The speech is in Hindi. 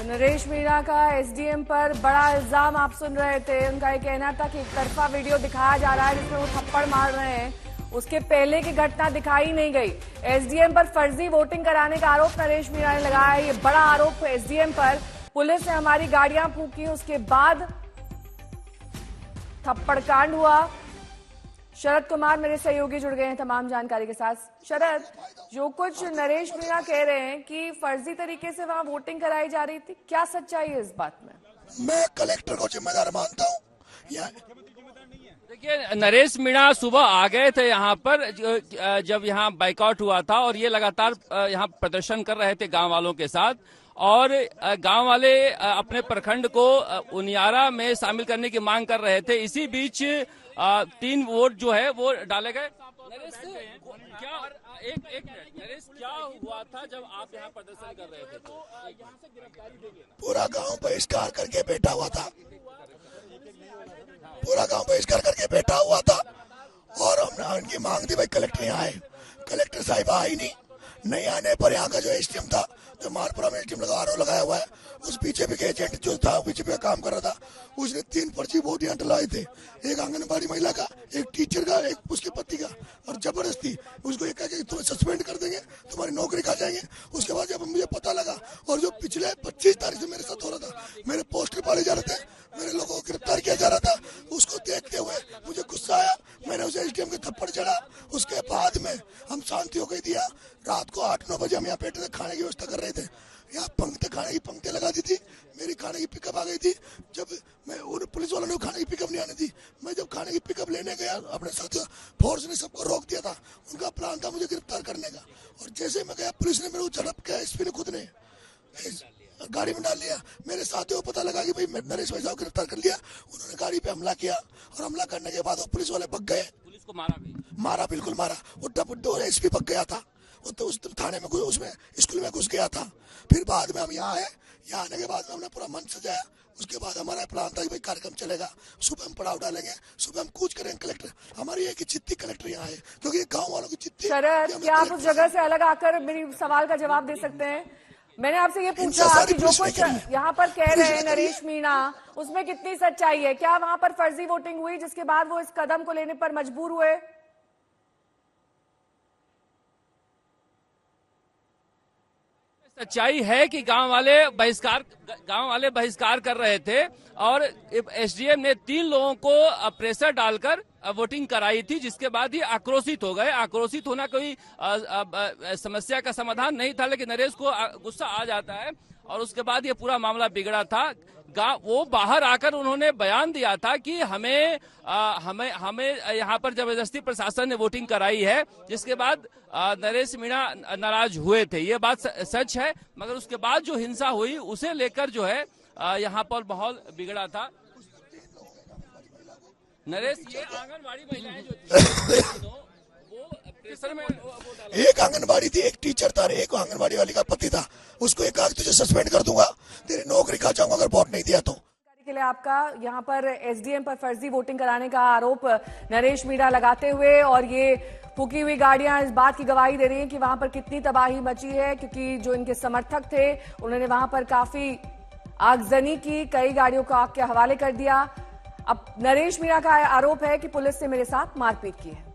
नरेश मीणा का एसडीएम पर बड़ा इल्जाम आप सुन रहे थे। उनका ये कहना था कि एक तरफा वीडियो दिखाया जा रहा है जिसमें वो थप्पड़ मार रहे हैं, उसके पहले की घटना दिखाई नहीं गई। एसडीएम पर फर्जी वोटिंग कराने का आरोप नरेश मीणा ने लगाया है। ये बड़ा आरोप एसडीएम पर। पुलिस ने हमारी गाड़ियां फूंकी, उसके बाद थप्पड़ कांड हुआ। शरद कुमार मेरे सहयोगी जुड़ गए हैं तमाम जानकारी के साथ। शरद, जो कुछ नरेश मीणा कह रहे हैं कि फर्जी तरीके से वहां वोटिंग कराई जा रही थी, क्या सच्चाई है इस बात में? मैं कलेक्टर को जिम्मेदार मानता हूँ। देखिए, नरेश मीणा सुबह आ गए थे यहाँ पर जब यहाँ बाइकआउट हुआ था और ये लगातार यहाँ प्रदर्शन कर रहे थे गांव वालों के साथ, और गांव वाले अपने प्रखंड को उनियारा में शामिल करने की मांग कर रहे थे। इसी बीच 3 वोट जो है वो डाले गए। नरेश, क्या एक मिनट, नरेश, क्या हुआ था जब आप यहाँ प्रदर्शन कर रहे थे? तो यहाँ से गिरफ्तारी देंगे। पूरा गांव बहिष्कार करके बैठा हुआ था, पूरा गांव बहिष्कार करके बैठा हुआ था और हमने उनकी मांग थी भाई कलेक्टर यहाँ आए। कलेक्टर साहिब आई नहीं आने पर यहाँ का जो एसडीएम था, जो मारपुरा में एसडीएम आरोप लगाया हुआ है, उस बीजेपी के एजेंट जो था, बीजेपी का काम कर रहा था, उसने 3 पर्ची वोट यहाँ डलवाए थे। एक आंगनबाड़ी महिला का, एक टीचर का, एक उसके पति का, और जबरदस्ती उसको एक कहा कि तुम्हें सस्पेंड कर देंगे, तुम्हारी नौकरी खा जाएंगे। उसके बाद जब मुझे पता लगा और जो पिछले 25 तारीख से मेरे साथ हो रहा था, मेरे पोस्टर पाले जा रहे थे, मेरे लोगों को गिरफ्तार किया जा रहा था, उसको देखते हुए मुझे गुस्सा आया। मैंने उसे एसडीएम के थप्पड़ चढ़ा। उसके बाद में हम शांति हो गई दिया। रात को 8-9 बजे हम यहाँ बैठे थे, खाने की व्यवस्था कर रहे थे। यहाँ खाने की पंक्ति लगा दी थी। मेरी खाने की पिकअप आ गई थी। जब मैं पुलिस वालों ने खाने की पिकअप नहीं आनी थी, मैं जब खाने की पिकअप लेने गया अपने साथ, फोर्स ने सबको रोक दिया था। उनका प्लान था मुझे गिरफ्तार करने का, और जैसे मैं गया पुलिस ने मेरे को झड़प के एसपी ने खुद ने गाड़ी में डाल लिया। मेरे साथियों को पता लगा कि भाई नरेश भाई साहब गिरफ्तार कर लिया। उन्होंने गाड़ी पे हमला किया और हमला करने के बाद वो पुलिस वाले भग गए। पुलिस को मारा भी? मारा, बिल्कुल मारा। वो एसपी भग गया था, वो तो उस थाने में उसमें स्कूल में घुस गया था। फिर बाद में हम यहाँ आए। यहाँ आने के बाद में हमने पूरा मंच सजाया। उसके बाद हमारा प्लान था कि भाई कार्यक्रम चलेगा, सुबह हम पड़ाव डालेंगे, सुबह हम कूच करेंगे कलेक्टर। हमारी एक ही चिट्ठी कलेक्टर यहाँ है, क्योंकि गाँव वालों की चिट्ठी। शरद, क्या आप उस जगह से अलग आकर मेरी सवाल का जवाब दे सकते हैं? मैंने आपसे ये पूछा कि जो कुछ यहाँ पर कह रहे हैं नरेश मीणा, उसमें कितनी सच्चाई है? क्या वहां पर फर्जी वोटिंग हुई जिसके बाद वो इस कदम को लेने पर मजबूर हुए? सच्चाई है कि गांव वाले बहिष्कार कर रहे थे और एसडीएम ने 3 लोगों को प्रेशर डालकर वोटिंग कराई थी, जिसके बाद ही आक्रोशित हो गए। आक्रोशित होना कोई समस्या का समाधान नहीं था, लेकिन नरेश को गुस्सा आ जाता है और उसके बाद ये पूरा मामला बिगड़ा था। वो बाहर आकर उन्होंने बयान दिया था कि हमें यहाँ पर जबरदस्ती प्रशासन ने वोटिंग कराई है, जिसके बाद नरेश मीणा नाराज हुए थे। ये बात सच है, मगर उसके बाद जो हिंसा हुई उसे लेकर जो है यहाँ पर माहौल बिगड़ा था। नरेश, ये आंगनबाड़ी महिलाएं जो थी वो प्रेशर में एक आंगनबाड़ी थी, एक टीचर था, एक आंगनबाड़ी वाली का पति था। उसको एक कहा तुझे सस्पेंड कर दूंगा, तेरी नौकरी खा जाऊंगा अगर वोट नहीं दिया तो। के लिए आपका यहाँ पर एसडीएम पर फर्जी वोटिंग कराने का आरोप नरेश मीणा लगाते हुए, और ये फूकी हुई गाड़ियां इस बात की गवाही दे रही हैं कि वहां पर कितनी तबाही मची है, क्योंकि जो इनके समर्थक थे उन्होंने वहां पर काफी आगजनी की, कई गाड़ियों को आग के हवाले कर दिया। अब नरेश मीणा का आरोप है कि पुलिस ने मेरे साथ मारपीट की है।